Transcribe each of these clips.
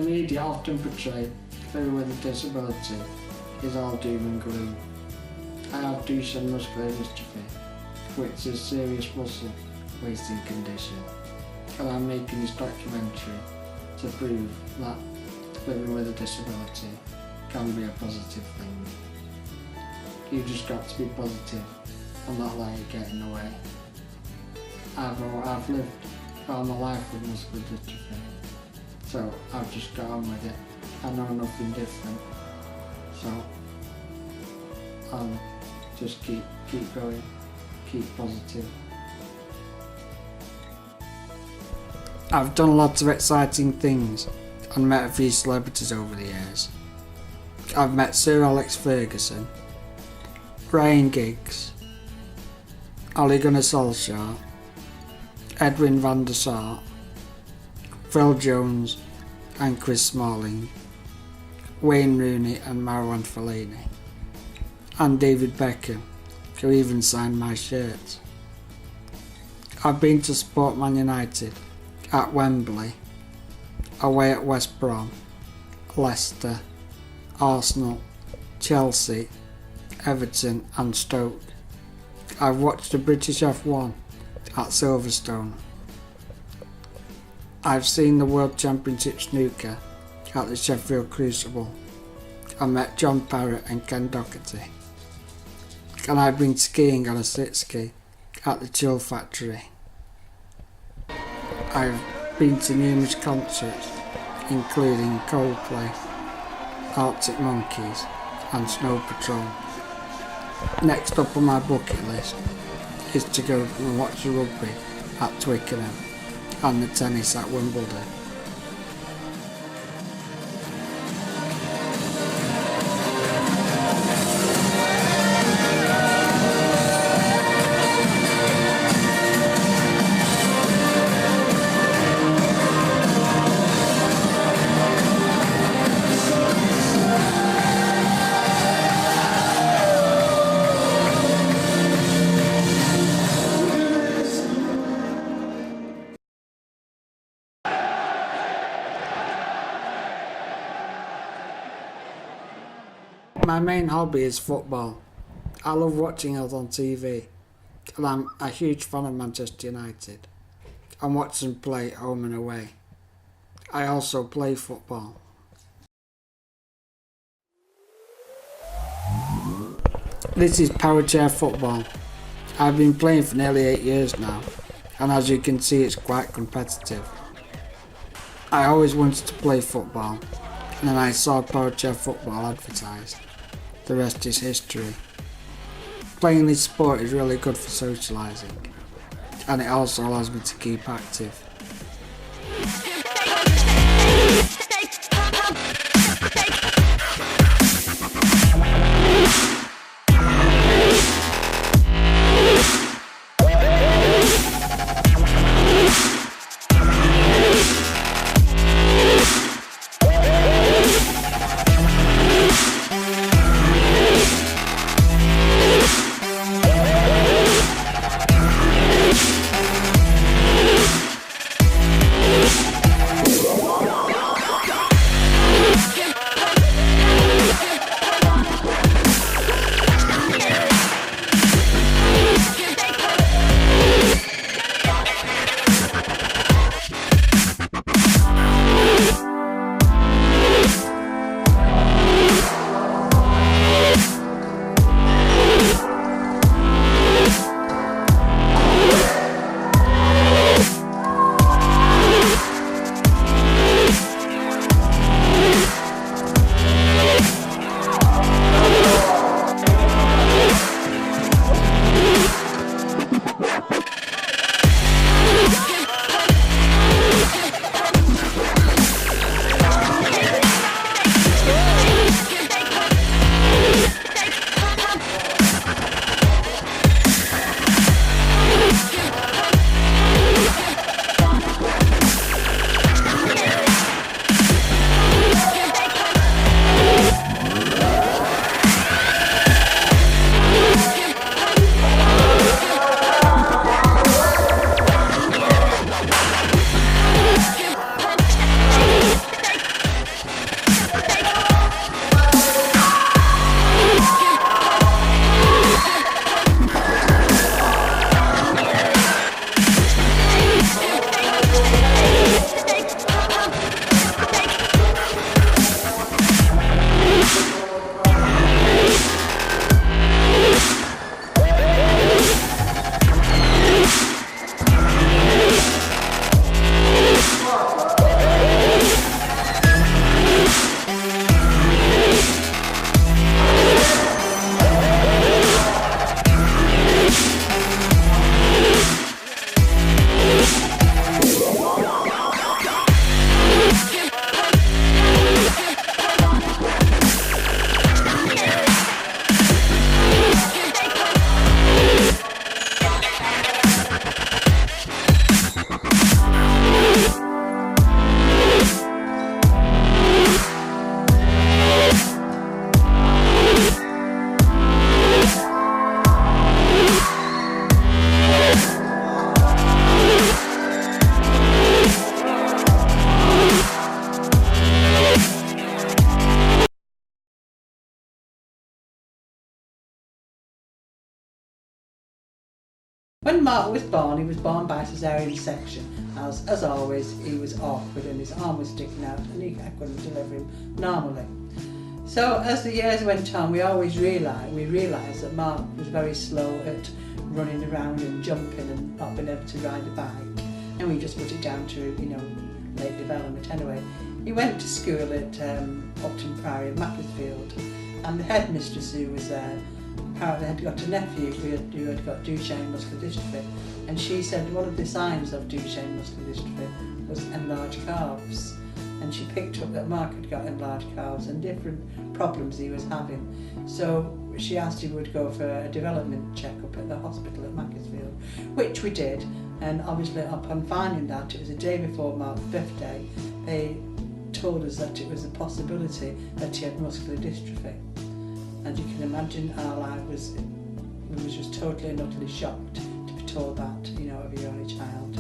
The media often portray living with a disability is all doom and gloom. I have Duchenne Muscular Dystrophy, which is a serious muscle wasting condition, and I'm making this documentary to prove that living with a disability can be a positive thing. You've just got to be positive and not let it get in the way. I've lived all my life with muscular dystrophy, so I've just got on with it. I know nothing different, so I'll just keep going, keep positive. I've done lots of exciting things and met a few celebrities over the years. I've met Sir Alex Ferguson, Ryan Giggs, Ole Gunnar Solskjaer, Edwin van der Sar, Phil Jones and Chris Smalling, Wayne Rooney and Marwan Fellaini, and David Beckham, who even signed my shirts. I've been to support Man United at Wembley, away at West Brom, Leicester, Arsenal, Chelsea, Everton and Stoke. I've watched the British F1 at Silverstone. I've seen the World Championship snooker at the Sheffield Crucible. I met John Parrott and Ken Doherty. And I've been skiing on a sit ski at the Chill Factory. I've been to numerous concerts, including Coldplay, Arctic Monkeys and Snow Patrol. Next up on my bucket list is to go and watch the rugby at Twickenham and the tennis at Wimbledon. My main hobby is football. I love watching it on TV, and I'm a huge fan of Manchester United and watch them play home and away. I also play football. This is power chair football. I've been playing for nearly 8 years now, and as you can see, it's quite competitive. I always wanted to play football, and then I saw power chair football advertised. The rest is history. Playing this sport is really good for socialising, and it also allows me to keep active. When Mark was born, he was born by caesarean section. As always, he was awkward and his arm was sticking out and I couldn't deliver him normally. So as the years went on, we realised that Mark was very slow at running around and jumping and not being able to ride a bike, and we just put it down to, late development. Anyway, he went to school at Upton Priory in Macclesfield, and the headmistress who was there apparently had got a nephew who had got Duchenne Muscular Dystrophy, and she said one of the signs of Duchenne Muscular Dystrophy was enlarged calves, and she picked up that Mark had got enlarged calves and different problems he was having. So she asked if he would go for a development check-up at the hospital at Macclesfield, which we did, and obviously upon finding that it was the day before Mark's birthday, they told us that it was a possibility that he had muscular dystrophy. And you can imagine our life was just totally and utterly shocked to be told that, of your only child.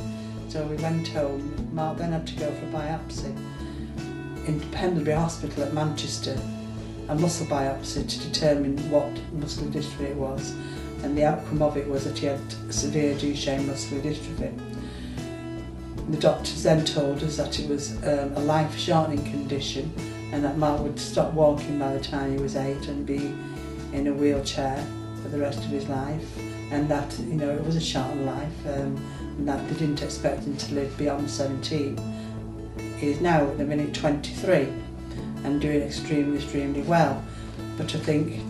So we went home. Mark then had to go for a biopsy in Pendlebury Hospital at Manchester, a muscle biopsy to determine what muscular dystrophy it was, and the outcome of it was that he had severe Duchenne muscular dystrophy. The doctors then told us that it was a life-shortening condition, and that Mark would stop walking by the time he was 8 and be in a wheelchair for the rest of his life, and that it was a shortened life, and that they didn't expect him to live beyond 17. He is now at the minute 23 and doing extremely well, but I think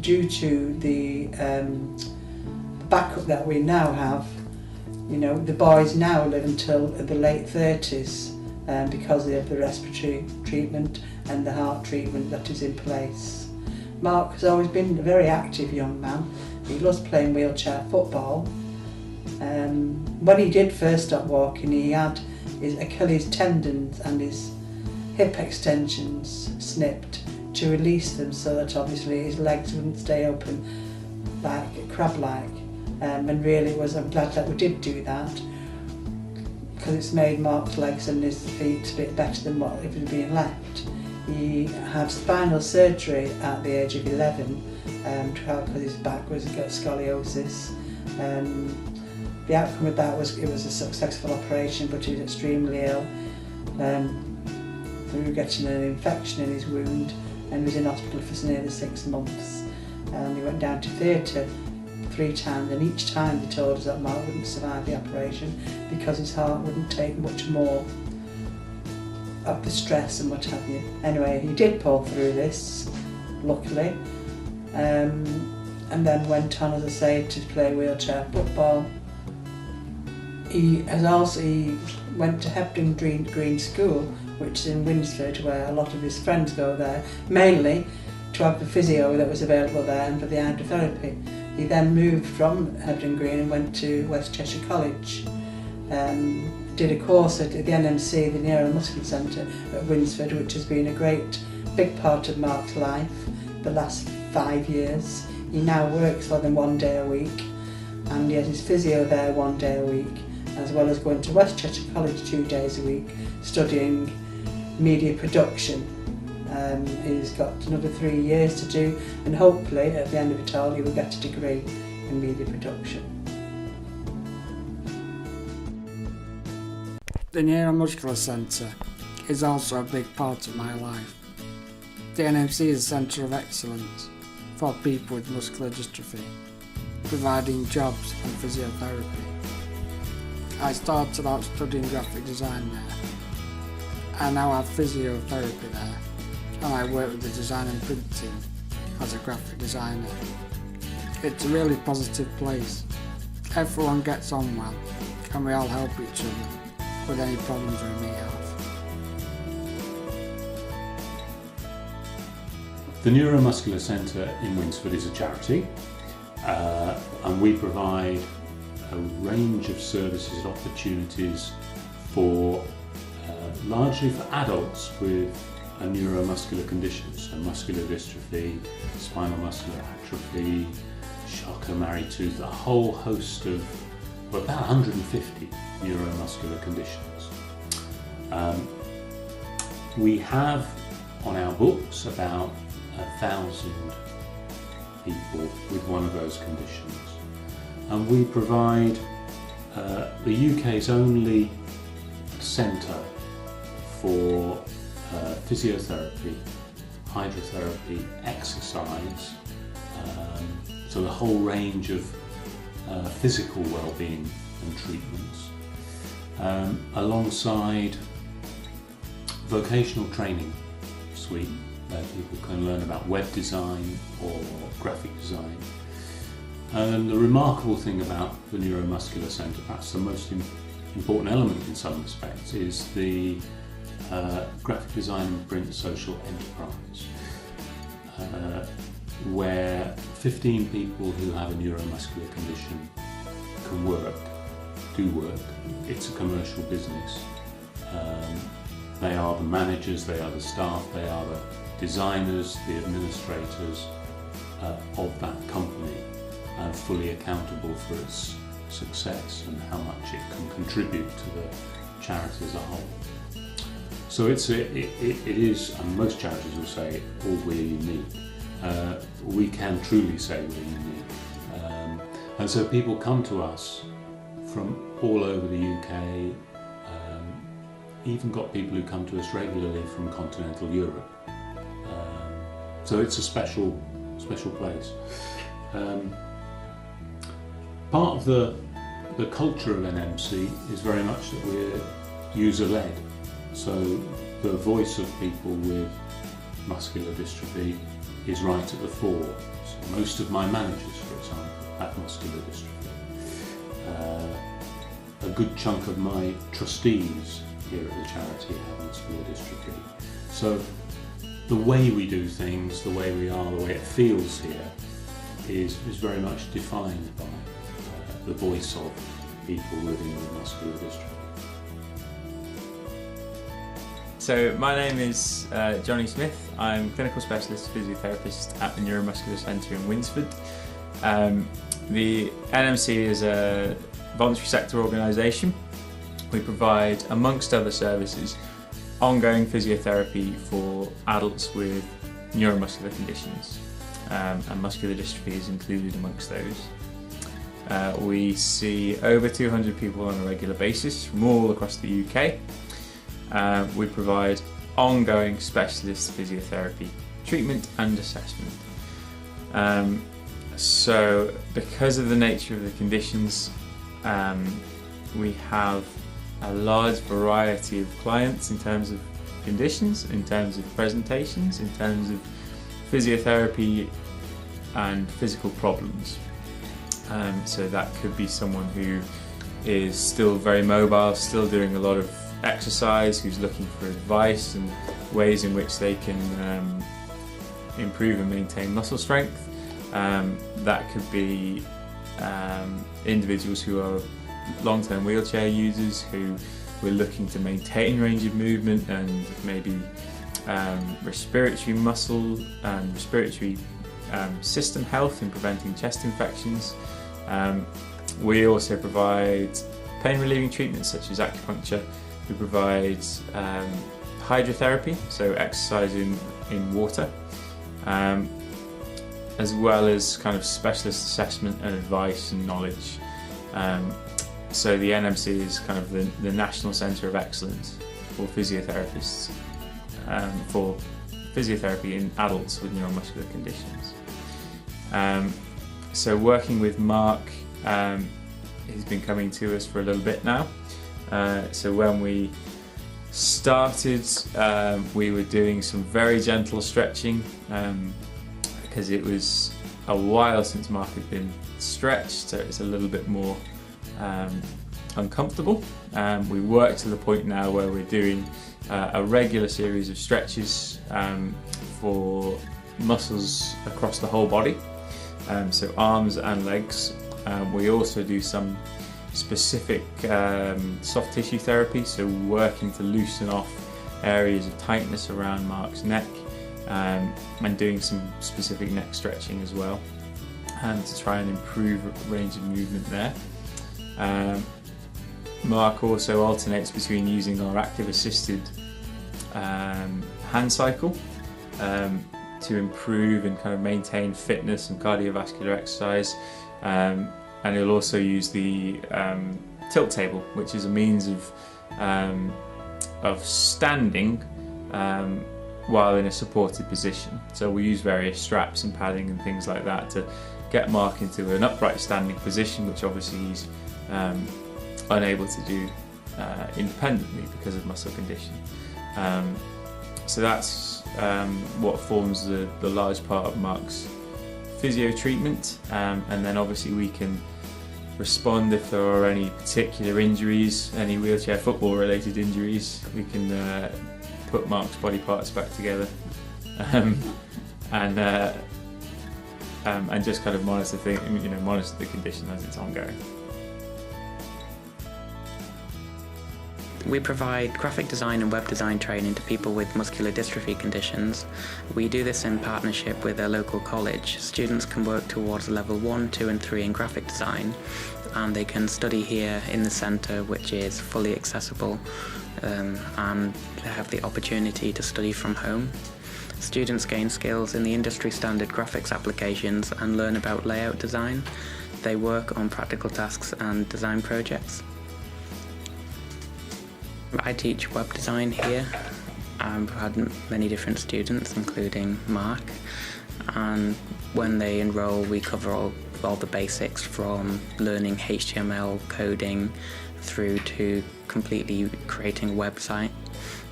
due to the backup that we now have, the boys now live until the late 30s because of the respiratory treatment and the heart treatment that is in place. Mark has always been a very active young man. He loves playing wheelchair football. When he did first stop walking, he had his Achilles tendons and his hip extensions snipped to release them so that obviously his legs wouldn't stay open like crab-like. And really I'm glad that we did do that, because it's made Mark's legs and his feet a bit better than what if it had been left. He had spinal surgery at the age of 11 because his back was got scoliosis. The outcome of that was it was a successful operation, but he was extremely ill. We were getting an infection in his wound and was in hospital for nearly 6 months. He went down to theatre 3 times, and each time they told us that Mark wouldn't survive the operation because his heart wouldn't take much more of the stress and what have you. Anyway, he did pull through this, luckily, and then went on, as I say, to play wheelchair football. He went to Hebden Green School, which is in Winsford, where a lot of his friends go there, mainly to have the physio that was available there and for the hydrotherapy. He then moved from Hebden Green and went to West Cheshire College. Did a course at the NMC, the Neuromuscular Centre at Winsford, which has been a great big part of Mark's life the last 5 years. He now works for them 1 day a week, and he has his physio there 1 day a week, as well as going to West Cheshire College 2 days a week, studying media production. He's got another 3 years to do, and hopefully at the end of it all he will get a degree in media production. The Neuromuscular Centre is also a big part of my life. The NMC is a centre of excellence for people with muscular dystrophy, providing jobs and physiotherapy. I started out studying graphic design there. I now have physiotherapy there, and I work with the design and print team as a graphic designer. It's a really positive place. Everyone gets on well, and we all help each other with any problems we may have. The Neuromuscular Centre in Winsford is a charity, and we provide a range of services and opportunities for largely for adults with a neuromuscular condition, so muscular dystrophy, spinal muscular atrophy, Charcot-Marie-Tooth, a whole host of about 150 neuromuscular conditions. We have on our books about 1,000 people with one of those conditions. and we provide the UK's only centre for physiotherapy, hydrotherapy, exercise, so the whole range of physical well-being and treatments, alongside vocational training suite where people can learn about web design or graphic design. And the remarkable thing about the Neuromuscular Centre, perhaps the most important element in some respects, is the graphic design and print social enterprise, where 15 people who have a neuromuscular condition can do work. It's a commercial business. They are the managers, they are the staff, they are the designers, the administrators of that company, and fully accountable for its success and how much it can contribute to the charity as a whole. So it is, and most charities will say, oh, we're unique. We can truly say we're unique. And so people come to us from all over the UK, even got people who come to us regularly from continental Europe. So it's a special place. Part of the culture of NMC is very much that we're user-led. So the voice of people with muscular dystrophy is right at the fore. So most of my managers, for example, have muscular dystrophy. A good chunk of my trustees here at the charity have muscular dystrophy. So the way we do things, the way we are, the way it feels here is very much defined by the voice of people living with muscular dystrophy. So my name is Johnny Smith. I'm clinical specialist physiotherapist at the Neuromuscular Centre in Winsford. The NMC is a voluntary sector organisation. We provide, amongst other services, ongoing physiotherapy for adults with neuromuscular conditions, and muscular dystrophy is included amongst those. We see over 200 people on a regular basis from all across the UK. We provide ongoing specialist physiotherapy treatment and assessment. So because of the nature of the conditions, we have a large variety of clients in terms of conditions, in terms of presentations, in terms of physiotherapy and physical problems. So that could be someone who is still very mobile, still doing a lot of exercise, who's looking for advice and ways in which they can improve and maintain muscle strength. That could be individuals who are long-term wheelchair users who we're looking to maintain range of movement and maybe respiratory muscle and respiratory system health in preventing chest infections. We also provide pain relieving treatments such as acupuncture. We provide hydrotherapy, so exercise in water, as well as kind of specialist assessment and advice and knowledge. So the NMC is kind of the National Centre of Excellence for physiotherapists, for physiotherapy in adults with neuromuscular conditions. So working with Mark, he's been coming to us for a little bit now. So when we started, we were doing some very gentle stretching because it was a while since Mark had been stretched, so it's a little bit more uncomfortable. We work to the point now where we're doing a regular series of stretches for muscles across the whole body, so arms and legs. We also do some specific soft tissue therapy, so working to loosen off areas of tightness around Mark's neck, and doing some specific neck stretching as well, and to try and improve range of movement there. Mark also alternates between using our active assisted hand cycle to improve and kind of maintain fitness and cardiovascular exercise, and he'll also use the tilt table, which is a means of standing while in a supported position. So we use various straps and padding and things like that to get Mark into an upright standing position, which obviously he's unable to do independently because of muscle condition. So that's what forms the large part of Mark's physio treatment, and then obviously we can respond if there are any particular injuries, any wheelchair football related injuries. We can put Mark's body parts back together and just kind of monitor the condition as it's ongoing. We provide graphic design and web design training to people with muscular dystrophy conditions. We do this in partnership with a local college. Students can work towards level 1, 2 and 3 in graphic design, and they can study here in the centre, which is fully accessible, and they have the opportunity to study from home. Students gain skills in the industry standard graphics applications and learn about layout design. They work on practical tasks and design projects. I teach web design here. I've had many different students, including Mark, and when they enrol we cover all the basics, from learning HTML coding through to completely creating a website.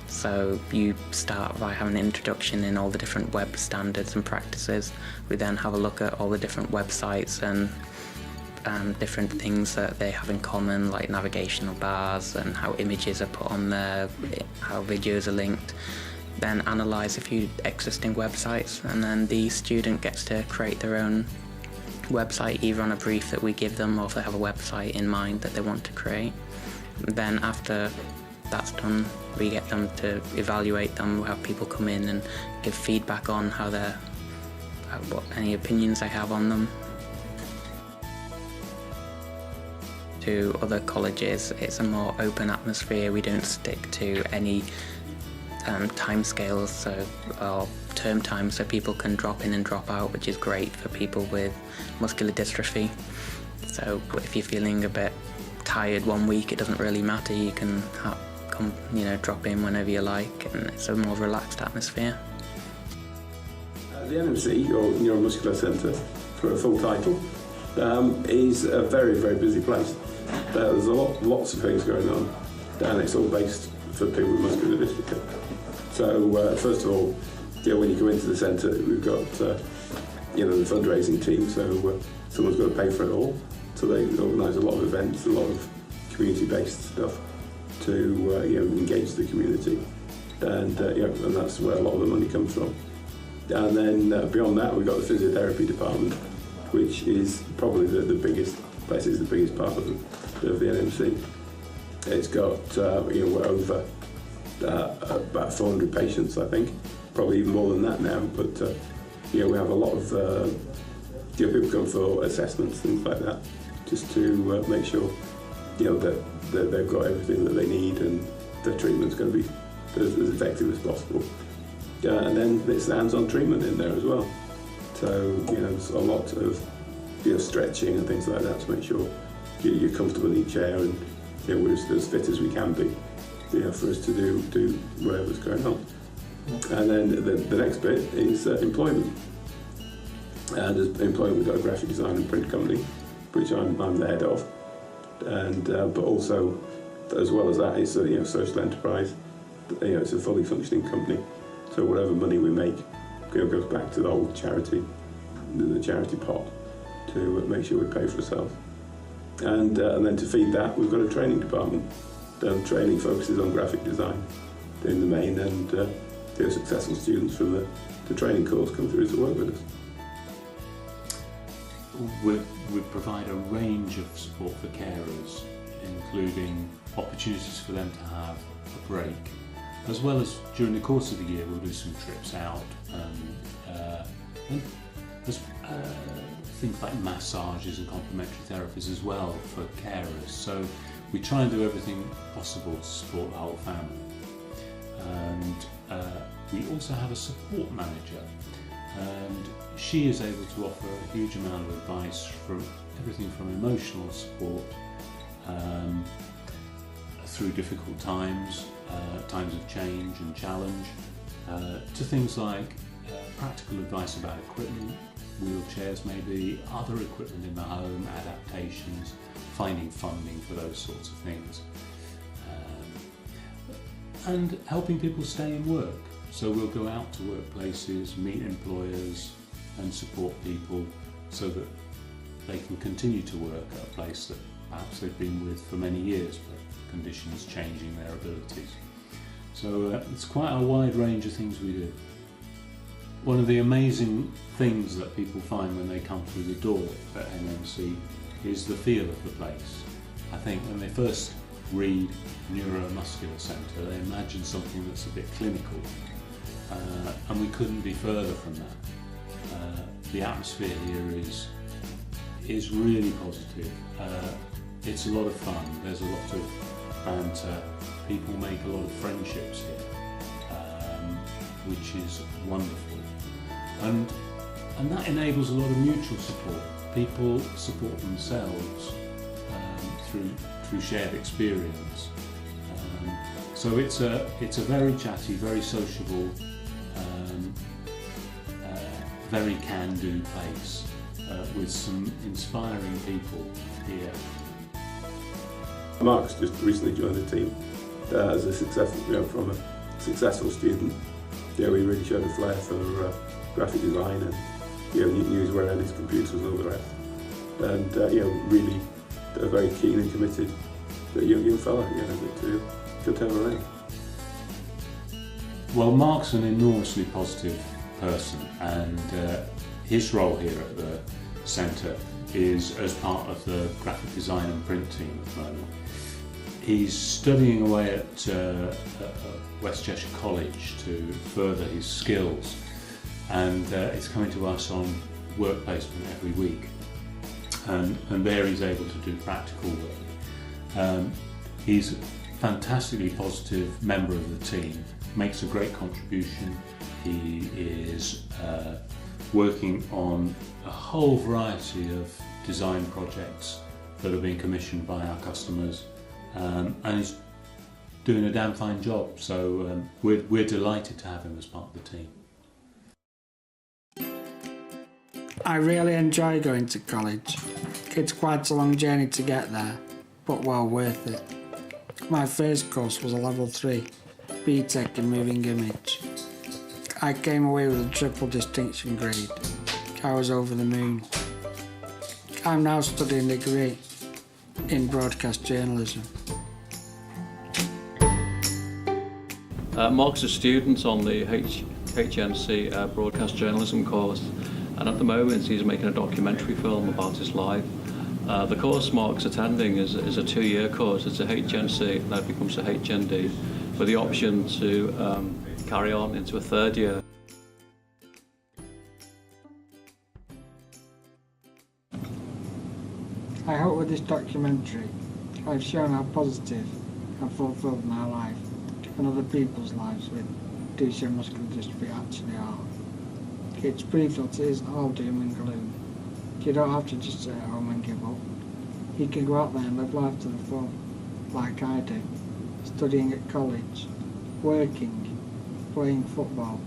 So you start by having an introduction in all the different web standards and practices. We then have a look at all the different websites and different things that they have in common, like navigational bars and how images are put on there, how videos are linked. Then analyse a few existing websites, and then the student gets to create their own website, either on a brief that we give them or if they have a website in mind that they want to create. Then after that's done, we get them to evaluate them. We have people come in and give feedback on how any opinions they have on them. To other colleges, it's a more open atmosphere. We don't stick to any timescales or term time, so people can drop in and drop out, which is great for people with muscular dystrophy. So if you're feeling a bit tired one week, it doesn't really matter. You can come, drop in whenever you like, and it's a more relaxed atmosphere. The NMC, or Neuromuscular Centre, for a full title, is a very, very busy place. There's lots of things going on, and it's all based for people with muscular dystrophy. So first of all, when you go into the centre, we've got the fundraising team. So someone's got to pay for it all. So they organise a lot of events, a lot of community-based stuff to engage the community, and that's where a lot of the money comes from. And then beyond that, we've got the physiotherapy department, which is probably the biggest place. It's the biggest part of the NMC. It's got we're over about 400 patients, I think, probably even more than that now. But we have a lot of people come for assessments, things like that, just to make sure that they've got everything that they need and the treatment's going to be as effective as possible. And then there's hands-on treatment in there as well. So there's a lot of stretching and things like that to make sure you're comfortable in your chair, and we're as fit as we can be, for us to do whatever's going on. And then the next bit is employment. And as employment, we've got a graphic design and print company, which I'm the head of. And but also, as well as that, it's a social enterprise. It's a fully functioning company. So whatever money we make goes back to the whole charity, the charity pot, to make sure we pay for ourselves. And then to feed that, we've got a training department. The training focuses on graphic design in the main, and successful students from the training course come through to work with us. We provide a range of support for carers, including opportunities for them to have a break, as well as during the course of the year we'll do some trips out, and there's things like massages and complementary therapies as well for carers. So we try and do everything possible to support the whole family. And we also have a support manager, and she is able to offer a huge amount of advice from everything from emotional support through difficult times, times of change and challenge, to things like practical advice about equipment, wheelchairs maybe, other equipment in the home, adaptations, finding funding for those sorts of things, and helping people stay in work. So we'll go out to workplaces, meet employers and support people so that they can continue to work at a place that perhaps they've been with for many years, but conditions changing their abilities. So it's quite a wide range of things we do. One of the amazing things that people find when they come through the door at NMC is the feel of the place. I think when they first read Neuromuscular Centre, they imagine something that's a bit clinical, and we couldn't be further from that. The atmosphere here is really positive. It's a lot of fun, there's a lot of banter, people make a lot of friendships here, which is wonderful. And that enables a lot of mutual support. People support themselves through shared experience. So it's a very chatty, very sociable, very can-do place with some inspiring people here. Mark's just recently joined the team as a successful, from a successful student. He really showed a flair for graphic design and knew his way around his computers and all the rest. And really a very keen and committed young fella, to turn around. Well, Mark's an enormously positive person, and his role here at the centre is as part of the graphic design and print team at the moment. He's studying away at West Cheshire College to further his skills, and he's coming to us on work placement every week, and there he's able to do practical work. He's a fantastically positive member of the team, makes a great contribution. He is working on a whole variety of design projects that are being commissioned by our customers, and he's doing a damn fine job, so we're delighted to have him as part of the team. I really enjoy going to college. It's quite a long journey to get there, but well worth it. My first course was a level 3, BTEC in Moving Image. I came away with a triple distinction grade. I was over the moon. I'm now studying a degree in broadcast journalism. Mark's a student on the HNC broadcast journalism course, and at the moment he's making a documentary film about his life. The course Mark's attending is a 2-year course. It's a HNC, now becomes a HND, with the option to carry on into a 3rd year. I hope with this documentary I've shown how positive and fulfilled my life and other people's lives with Duchenne Muscular Dystrophy actually are. It's proof that it isn't all doom and gloom. You don't have to just sit at home and give up. You can go out there and live life to the full, like I do, studying at college, working, playing football,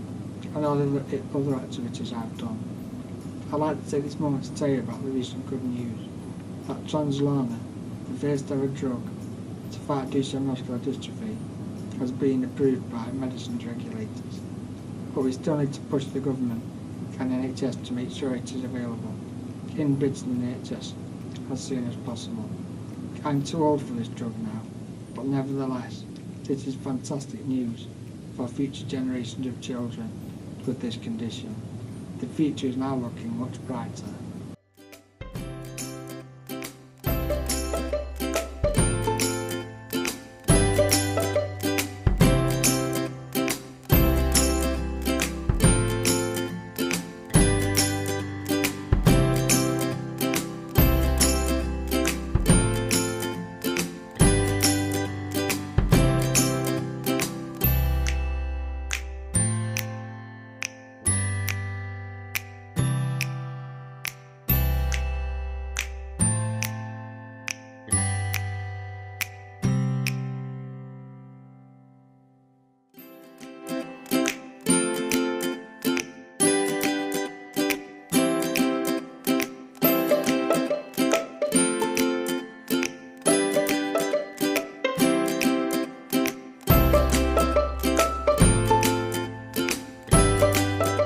and all the other activities I've done. I'd like to take this moment to tell you about the recent good news, that Translarna, the first ever drug to fight Duchenne Muscular Dystrophy, has been approved by medicines regulators. But we still need to push the government and NHS to make sure it is available in bids in the NHS as soon as possible. I'm too old for this drug now, but nevertheless, this is fantastic news for future generations of children with this condition. The future is now looking much brighter.